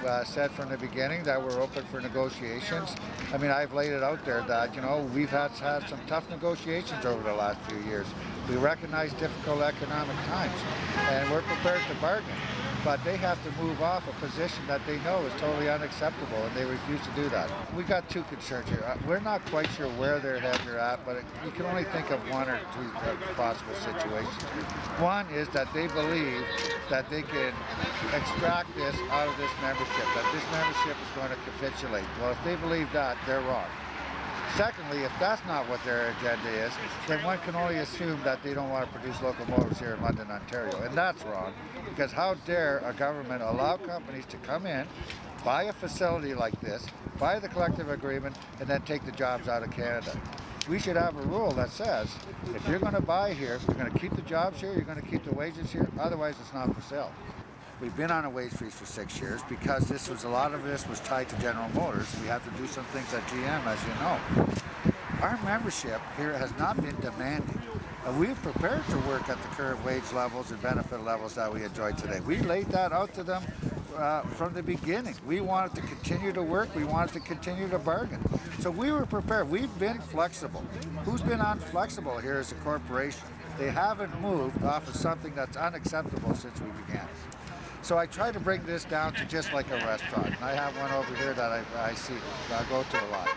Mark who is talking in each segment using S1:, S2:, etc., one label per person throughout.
S1: we've said from the beginning that we're open for negotiations. I mean, I've laid it out there that, we've had some tough negotiations over the last few years. We recognize difficult economic times, and we're prepared to bargain. But they have to move off a position that they know is totally unacceptable, and they refuse to do that. We got two concerns here. We're not quite sure where their heads are at, but you can only think of one or two possible situations. One is that they believe that they can extract this out of this membership, that this membership is going to capitulate. Well, if they believe that, they're wrong. Secondly, if that's not what their agenda is, then one can only assume that they don't want to produce locomotives here in London, Ontario. And that's wrong, because how dare a government allow companies to come in, buy a facility like this, buy the collective agreement, and then take the jobs out of Canada. We should have a rule that says, if you're going to buy here, you're going to keep the jobs here, you're going to keep the wages here, otherwise it's not for sale. We've been on a wage freeze for 6 years because a lot of this was tied to General Motors. We have to do some things at GM, as you know. Our membership here has not been demanding. We're prepared to work at the current wage levels and benefit levels that we enjoy today. We laid that out to them from the beginning. We wanted to continue to work. We wanted to continue to bargain. So we were prepared. We've been flexible. Who's been unflexible here is a corporation. They haven't moved off of something that's unacceptable since we began. So I try to bring this down to just like a restaurant. And I have one over here that I see, I go to a lot.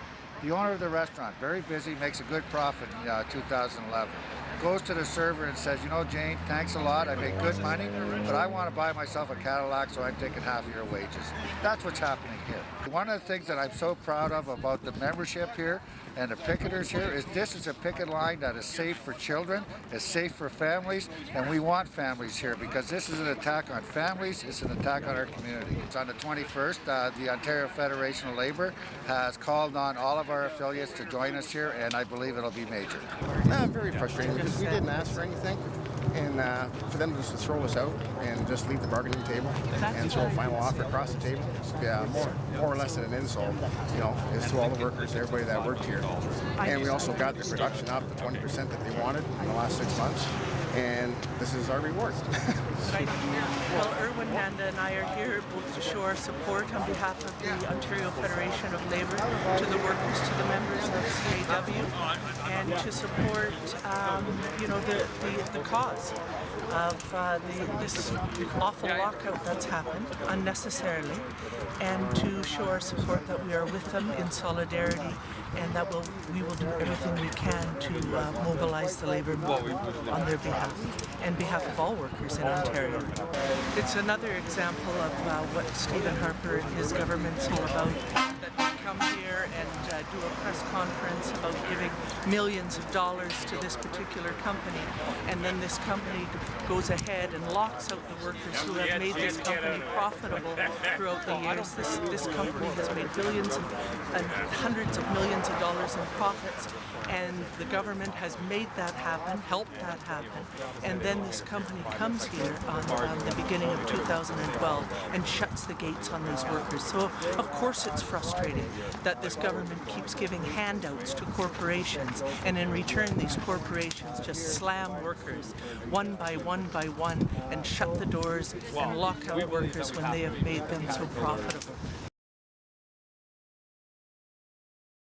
S1: The owner of the restaurant, very busy, makes a good profit in 2011. Goes to the server and says, Jane, thanks a lot, I make good money, but I want to buy myself a Cadillac, so I'm taking half of your wages. That's what's happening here. One of the things that I'm so proud of about the membership here and the picketers here is this is a picket line that is safe for children, is safe for families, and we want families here because this is an attack on families, it's an attack on our community. It's on the 21st, the Ontario Federation of Labour has called on all of our affiliates to join us here, and I believe it'll be major.
S2: I'm very frustrated because we didn't ask for anything, and for them just to throw us out and just leave the bargaining table and throw a final offer across the table, yeah, more or less than an insult, is to all the workers, everybody that worked here. And we also got the production up to 20% that they wanted in the last 6 months, and this is our reward.
S3: Well, Erwin, Nanda and I are here both to show our support on behalf of the Ontario Federation of Labour to the workers, to the members of CAW, and to support, the cause of this awful lockout that's happened unnecessarily, and to show our support that we are with them in solidarity, and that we will do everything we can to mobilize the labour movement on their behalf and behalf of all workers in Ontario. It's another example of what Stephen Harper and his government's all about, that they come here and do a press conference about giving millions of dollars to this particular company, and then this company goes ahead and locks out the workers who have made this company profitable throughout the years. This company has made billions and hundreds of millions of dollars in profits, and the government has made that happen, helped that happen, and then this company comes here on the beginning of 2012 and shuts the gates on these workers. So of course it's frustrating that this government keeps giving handouts to corporations, and in return these corporations just slam workers one by one and shut the doors and lock out workers when they have made them so profitable.